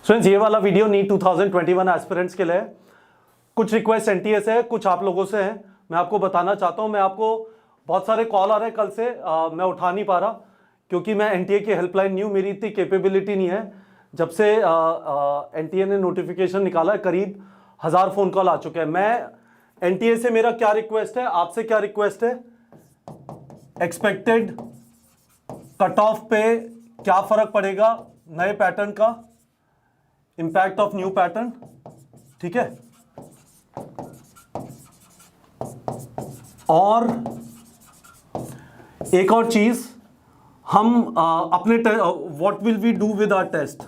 Friends ये वाला video NEET 2021 aspirants के लिए है। कुछ रिक्वेस्ट एनटीए से है, कुछ आप लोगों से है। मैं आपको बताना चाहता हूं, मैं आपको बहुत सारे कॉल आ रहे हैं कल से, मैं उठा नहीं पा रहा क्योंकि मैं एनटीए की हेल्पलाइन न्यू, मेरी इतनी कैपेबिलिटी नहीं है। जब से एनटीए ने नोटिफिकेशन निकाला है करीब 1000 फोन कॉल आ चुके हैं। मैं एनटीए से मेरा क्या रिक्वेस्ट है, आपसे क्या रिक्वेस्ट है, एक्सपेक्टेड कट ऑफ पे क्या फर्क पड़ेगा नए पैटर्न का, इंपैक्ट ऑफ न्यू पैटर्न, ठीक है। और एक और चीज, हम अपने what will we do with our test,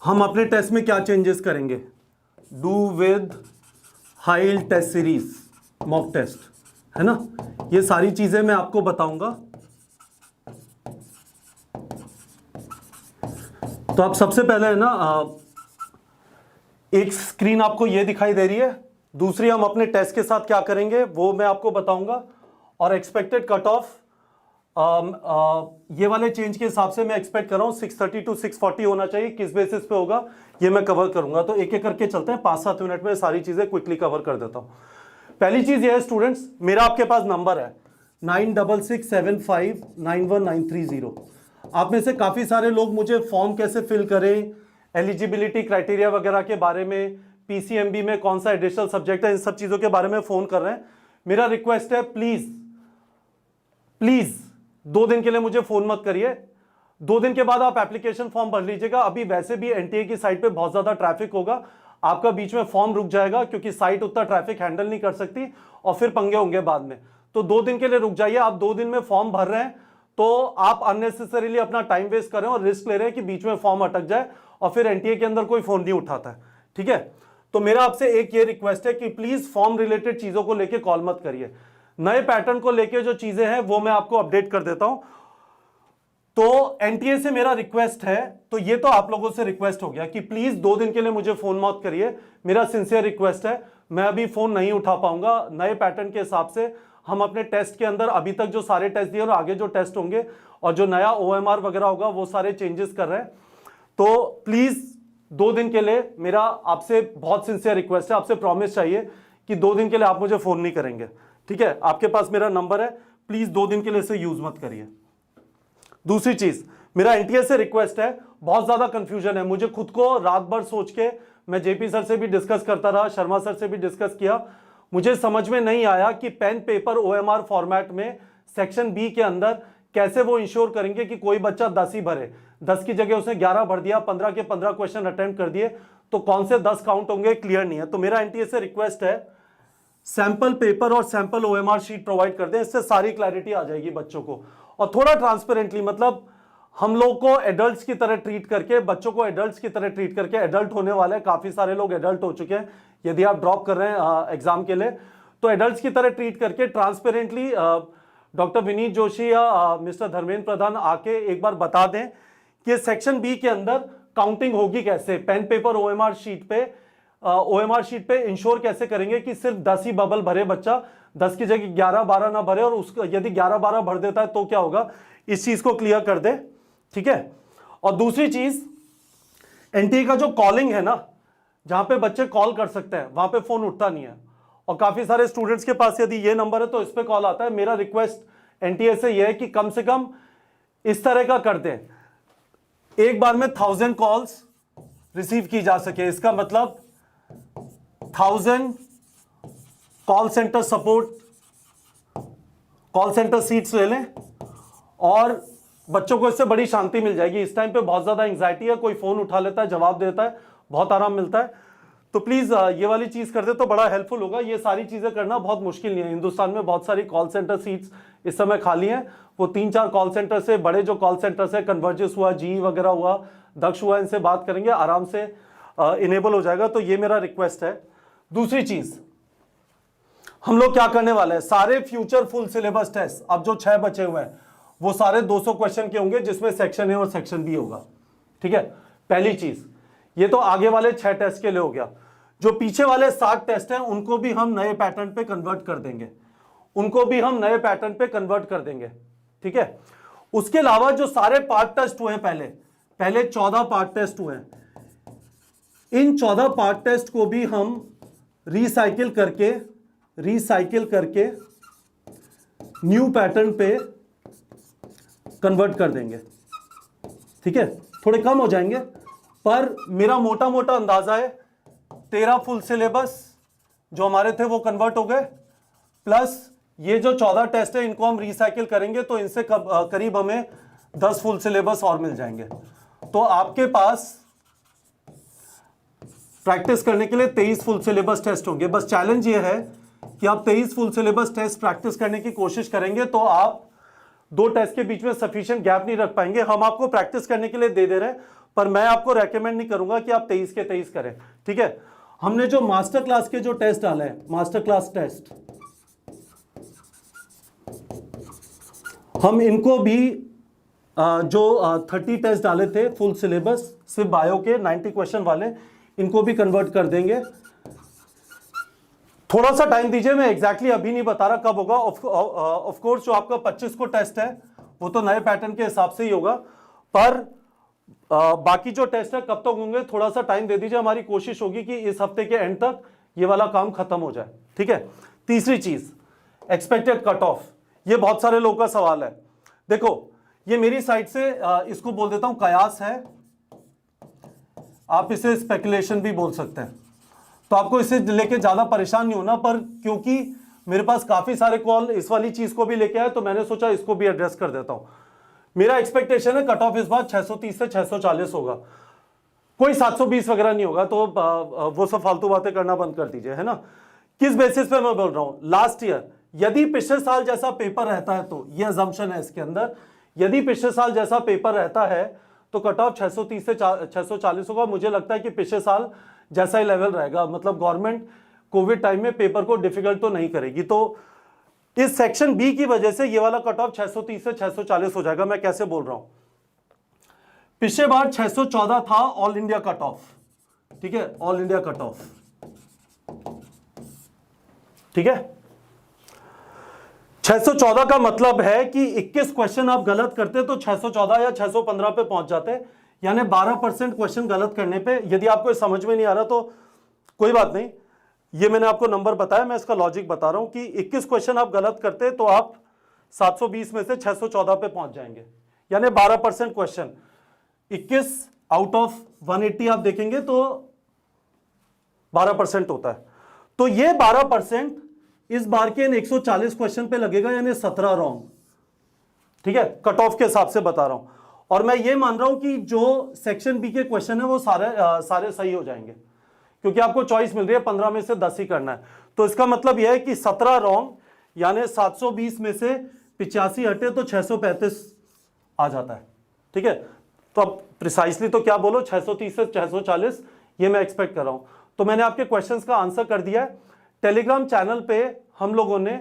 हम अपने टेस्ट में क्या चेंजेस करेंगे, do with while test series mock test, है ना। ये सारी चीजें मैं आपको बताऊंगा। तो आप सबसे पहले है ना, एक स्क्रीन आपको ये दिखाई दे रही है, दूसरी हम अपने टेस्ट के साथ क्या करेंगे वो मैं आपको बताऊंगा। और एक्सपेक्टेड कट ऑफ ये वाले चेंज के हिसाब से मैं एक्सपेक्ट कर रहा हूं 630 टू 640 होना चाहिए। किस बेसिस पे होगा ये मैं कवर करूंगा। तो एक एक करके चलते हैं, 5-7 मिनट में सारी चीजें क्विकली कवर कर देता हूं। पहली चीज ये है स्टूडेंट्स, मेरा आपके पास नंबर है 9667591930। आप में से काफी सारे लोग मुझे फॉर्म कैसे फिल करें, एलिजिबिलिटी क्राइटेरिया वगैरह के बारे में, पीसीएमबी में कौन सा एडिशनल सब्जेक्ट है, इन सब चीजों के बारे में फोन कर रहे हैं। मेरा रिक्वेस्ट है प्लीज 2 दिन के लिए मुझे फोन मत करिए। 2 दिन के बाद आप एप्लीकेशन फॉर्म भर लीजिएगा। अभी वैसे भी एनटीए की साइट पे बहुत ज्यादा ट्रैफिक होगा, आपका बीच में फॉर्म रुक जाएगा क्योंकि साइट उतना ट्रैफिक हैंडल नहीं कर सकती और फिर पंगे होंगे बाद में। तो 2 दिन के लिए रुक जाइए। आप 2 दिन में फॉर्म भर रहे हैं तो आप अननेसेसरीली अपना टाइम वेस्ट कर रहे हैं और रिस्क ले रहे हैं कि बीच में फॉर्म अटक जाए और फिर एनटीए के अंदर कोई फोन नहीं उठाता है, ठीक है। तो मेरा आपसे एक ये रिक्वेस्ट है कि प्लीज फॉर्म रिलेटेड चीजों को लेके कॉल मत करिए। नए पैटर्न को लेके जो चीजें हैं वो मैं आपको अपडेट कर देता हूं। तो एनटीए से मेरा रिक्वेस्ट है, तो ये तो आप लोगों से रिक्वेस्ट हो गया कि प्लीज 2 दिन के लिए मुझे फोन मत करिए। मेरा सिंसियर रिक्वेस्ट है, मैं अभी फोन नहीं उठा पाऊंगा। नए पैटर्न के हिसाब से हम अपने टेस्ट के अंदर अभी तक जो सारे टेस्ट दिए और आगे जो टेस्ट होंगे और जो नया ओएमआर वगैरह होगा वो सारे चेंजेस कर रहे हैं। तो प्लीज 2 दिन के लिए मेरा आपसे बहुत सिंसियर रिक्वेस्ट है, आपसे प्रॉमिस चाहिए कि 2 दिन के लिए आप मुझे फोन नहीं करेंगे, ठीक है। आपके पास मेरा नंबर है, प्लीज 2 दिन के लिए इसे यूज मत करिए। दूसरी चीज, मेरा एनटीए से रिक्वेस्ट है, बहुत ज्यादा कंफ्यूजन है। मुझे खुद को रात भर सोच के, मैं जेपी सर से भी डिस्कस करता रहा, शर्मा सर से भी डिस्कस किया, मुझे समझ में नहीं आया कि पेन पेपर ओएमआर फॉर्मेट में सेक्शन बी के अंदर कैसे वो इंश्योर करेंगे कि कोई बच्चा 10 ही भरे। 10 की जगह उसने 11 भर दिया, 15 के 15 क्वेश्चन अटेम्प्ट कर दिए, तो कौन से 10 काउंट होंगे क्लियर नहीं है। तो मेरा एनटीए से रिक्वेस्ट है, सैंपल पेपर और सैंपल ओएमआर शीट प्रोवाइड कर दें, इससे सारी क्लैरिटी आ जाएगी बच्चों को। और थोड़ा ट्रांसपेरेंटली, मतलब हम लोग को एडल्ट्स की तरह ट्रीट करके, बच्चों को एडल्ट्स की तरह ट्रीट करके, एडल्ट होने वाले हैं, काफी सारे लोग एडल्ट हो चुके हैं यदि आप ड्रॉप कर रहे हैं एग्जाम के लिए, तो एडल्ट्स की तरह ट्रीट करके ट्रांसपेरेंटली डॉक्टर विनीत जोशी या मिस्टर धर्मेंद्र प्रधान आके एक बार बता दें कि सेक्शन बी के अंदर काउंटिंग होगी कैसे, पेन पेपर ओएमआर शीट पे इंश्योर कैसे करेंगे कि सिर्फ 10 ही बबल भरे बच्चा, 10 की जगह 11-12 ना भरे, और उसका यदि 11-12 भर देता है तो क्या होगा, इस चीज को क्लियर कर दे, ठीक है। और दूसरी चीज, एनटीए का जो कॉलिंग है ना, जहां पे बच्चे कॉल कर सकते हैं वहां पे फोन उठता नहीं है, और काफी सारे स्टूडेंट्स के पास यदि ये नंबर है तो इस पे कॉल आता है। मेरा रिक्वेस्ट एनटीए से ये है कि कम से कम इस तरह का कर दें, एक बार में 1000 कॉल्स रिसीव की जा सके। इसका मतलब 1000 call centre support, call centre seats ले लें और बच्चों को इससे बड़ी शांति मिल जाएगी। इस टाइम पे बहुत ज्यादा एंग्जाइटी है, कोई फोन उठा लेता है, जवाब देता है, बहुत आराम मिलता है। तो प्लीज ये वाली चीज कर दे तो बड़ा हेल्पफुल होगा। ये सारी चीजें करना बहुत मुश्किल नहीं है। हिंदुस्तान में बहुत सारी कॉल सेंटर सीट्स इस समय खाली हैं। वो 3-4 कॉल सेंटर से, बड़े जो कॉल सेंटर से, कन्वर्जेस हुआ, जी वगैरह हुआ, दक्ष हुआ, इनसे बात करेंगे, आराम से इनेबल हो जाएगा। तो ये मेरा रिक्वेस्ट है। दूसरी चीज, हम लोग क्या करने वाले हैं, सारे फ्यूचर फुल सिलेबस टेस्ट अब जो 6 बचे हुए हैं वो सारे 200 क्वेश्चन के होंगे, जिसमें सेक्शन ए और सेक्शन बी होगा, ठीक है। पहली चीज, ये तो आगे वाले 6 टेस्ट के लिए हो गया। जो पीछे वाले 7 टेस्ट हैं उनको भी हम नए पैटर्न पे कन्वर्ट कर देंगे, ठीक है। उसके अलावा जो सारे पार्ट टेस्ट हुए हैं, पहले 14 पार्ट टेस्ट हुए हैं, इन 14 पार्ट टेस्ट को भी हम रिसाइकिल करके न्यू पैटर्न पे कन्वर्ट कर देंगे। ठीक है, थोड़े कम हो जाएंगे, पर मेरा मोटा मोटा अंदाजा है 13 फुल सिलेबस जो हमारे थे वो कन्वर्ट हो गए, प्लस ये जो 14 टेस्ट है इनको हम रिसाइकिल करेंगे तो इनसे करीब हमें 10 फुल सिलेबस और मिल जाएंगे। तो आपके पास प्रैक्टिस करने के लिए 23 फुल सिलेबस टेस्ट होंगे। बस चैलेंज ये है कि आप 23 फुल सिलेबस टेस्ट प्रैक्टिस करने की कोशिश करेंगे तो आप 2 टेस्ट के बीच में सफिशिएंट गैप नहीं रख पाएंगे। हम आपको प्रैक्टिस करने के लिए दे रहे हैं, पर मैं आपको रेकमेंड नहीं करूंगा कि आप 23 के 23 करें। ठीक है, हमने जो मास्टर क्लास के जो टेस्ट डाले हैं, मास्टर क्लास टेस्ट, हम इनको भी जो 30 टेस्ट डाले थे फुल सिलेबस सिर्फ बायो के 90 क्वेश्चन वाले, इनको भी कन्वर्ट कर देंगे। थोड़ा सा टाइम दीजिए, मैं एग्जैक्टली अभी नहीं बता रहा कब होगा। ऑफ कोर्स जो आपका 25 को टेस्ट है वो तो नए पैटर्न के हिसाब से ही होगा, पर बाकी जो टेस्ट है कब तक होंगे थोड़ा सा टाइम दे दीजिए। हमारी कोशिश होगी कि इस हफ्ते के एंड तक ये वाला काम खत्म हो जाए। ठीक है, तीसरी चीज एक्सपेक्टेड कट ऑफ, ये बहुत सारे लोगों का सवाल है। देखो ये मेरी साइड से इसको बोल देता हूं कयास है, आप इसे स्पेकुलेशन भी बोल सकते हैं, तो आपको इसे लेके ज्यादा परेशान नहीं होना। पर क्योंकि मेरे पास काफी सारे कॉल इस वाली चीज को भी लेके आए तो मैंने सोचा इसको भी एड्रेस कर देता हूं। मेरा एक्सपेक्टेशन है कट ऑफ इस बार 630 से 640 होगा, कोई 720 वगैरह नहीं होगा। तो वो सब फालतू बातें करना बंद कर दीजिए, है ना। किस बेसिस पे मैं बोल रहा हूं, लास्ट ईयर यदि पिछले साल जैसा पेपर रहता है, तो ये अजम्पशन है इसके अंदर, यदि पिछले साल जैसा पेपर रहता है तो कट ऑफ 630 से 640 होगा। मुझे लगता है कि पिछले साल जैसा ही लेवल रहेगा, मतलब गवर्नमेंट कोविड टाइम में पेपर को डिफिकल्ट तो नहीं करेगी। तो इस सेक्शन बी की वजह से ये वाला कट ऑफ 630 से 640 हो जाएगा। मैं कैसे बोल रहा हूं, पिछले बार 614 था ऑल इंडिया कट ऑफ। ठीक है, ऑल इंडिया कट ऑफ, ठीक है। 614 का मतलब है कि 21 क्वेश्चन आप गलत करते तो 614 या 615 पे पहुंच जाते, यानी 12% क्वेश्चन गलत करने पे। यदि आपको समझ में नहीं आ रहा तो कोई बात नहीं, ये मैंने आपको नंबर बताया, मैं इसका लॉजिक बता रहा हूं कि 21 क्वेश्चन आप गलत करते तो आप 720 में से 614 पे पहुंच जाएंगे, यानी 12% क्वेश्चन। 21 आउट ऑफ 180 आप देखेंगे तो 12% होता है। तो ये 12% इस बार के 140 क्वेश्चन पे लगेगा, यानी 17 रॉन्ग। ठीक है, कट ऑफ के हिसाब से बता रहा हूं। और मैं ये मान रहा हूं कि जो सेक्शन बी के क्वेश्चन है वो सारे सही हो जाएंगे, क्योंकि आपको चॉइस मिल रही है 15 में से 10 ही करना है। तो इसका मतलब यह है कि 17 रॉन्ग, यानी 720 में से 85 हटे तो 635 आ जाता है। ठीक है, तो अब प्रिसाइसली तो क्या बोलो, 630 से 640 ये मैं एक्सपेक्ट कर रहा हूं। तो मैंने आपके क्वेश्चंस का आंसर कर दिया है। टेलीग्राम चैनल पे हम लोगों ने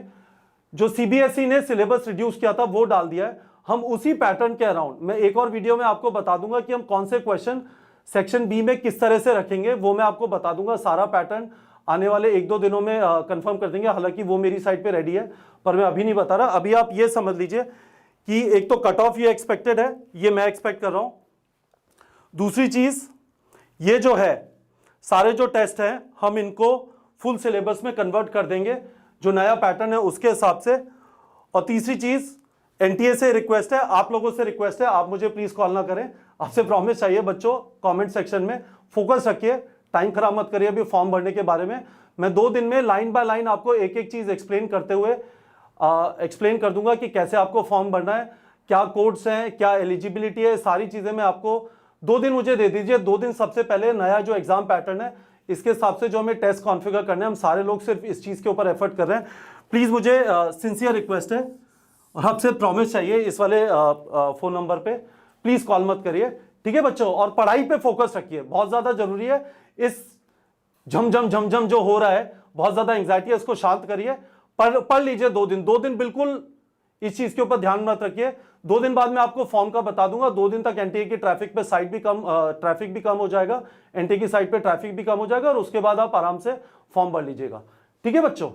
जो सीबीएसई ने सिलेबस रिड्यूस किया था वो डाल दिया है। हम उसी पैटर्न के अराउंड मैं एक और वीडियो में आपको बता दूंगा कि हम कौन से क्वेश्चन सेक्शन बी में किस तरह से रखेंगे, वो मैं आपको बता दूंगा। सारा पैटर्न आने वाले 1-2 दिनों में कंफर्म कर देंगे। हालांकि वो मेरी साइड पे रेडी है, पर मैं अभी नहीं बता रहा। अभी आप ये समझ लीजिए कि एक तो कट ऑफ ये एक्सपेक्टेड है, ये मैं एक्सपेक्ट कर रहा हूं। दूसरी चीज, ये जो है सारे जो टेस्ट हैं हम इनको फुल सिलेबस में कन्वर्ट कर देंगे, जो नया पैटर्न है उसके हिसाब से। और तीसरी चीज, एनटीए से रिक्वेस्ट है, आप लोगों से रिक्वेस्ट है, आप मुझे प्लीज कॉल ना करें, आपसे प्रॉमिस चाहिए बच्चों। कमेंट सेक्शन में फोकस रखिए, टाइम खराब मत करिए अभी फॉर्म भरने के बारे में। मैं 2 दिन में लाइन बाय लाइन आपको एक एक चीज एक्सप्लेन करते हुए एक्सप्लेन कर दूंगा कि कैसे आपको फॉर्म भरना है, क्या कोड्स हैं, क्या एलिजिबिलिटी है, सारी चीजें मैं आपको 2 दिन मुझे दे दीजिए। 2 दिन सबसे पहले नया जो एग्जाम पैटर्न है इसके हिसाब से जो हमें टेस्ट कॉन्फ़िगर करने हैं, हम सारे लोग सिर्फ इस चीज के ऊपर एफर्ट कर रहे हैं। प्लीज मुझे सिंसियर रिक्वेस्ट है और आपसे प्रॉमिस चाहिए, इस वाले फोन नंबर पे प्लीज कॉल मत करिए। ठीक है बच्चों, और पढ़ाई पे फोकस रखिए, बहुत ज्यादा जरूरी है। इस झमझम जो हो रहा है, बहुत ज्यादा एंग्जाइटी है, इसको शांत करिए। पढ़ लीजिए 2 दिन बिल्कुल इस चीज के ऊपर ध्यान मत रखिए। 2 दिन बाद मैं आपको फॉर्म का बता दूंगा। 2 दिन तक एनटीए की ट्रैफिक भी कम हो जाएगा, एनटीए की साइट पे ट्रैफिक भी कम हो जाएगा, और उसके बाद आप आराम से फॉर्म भर लीजिएगा। ठीक है बच्चों।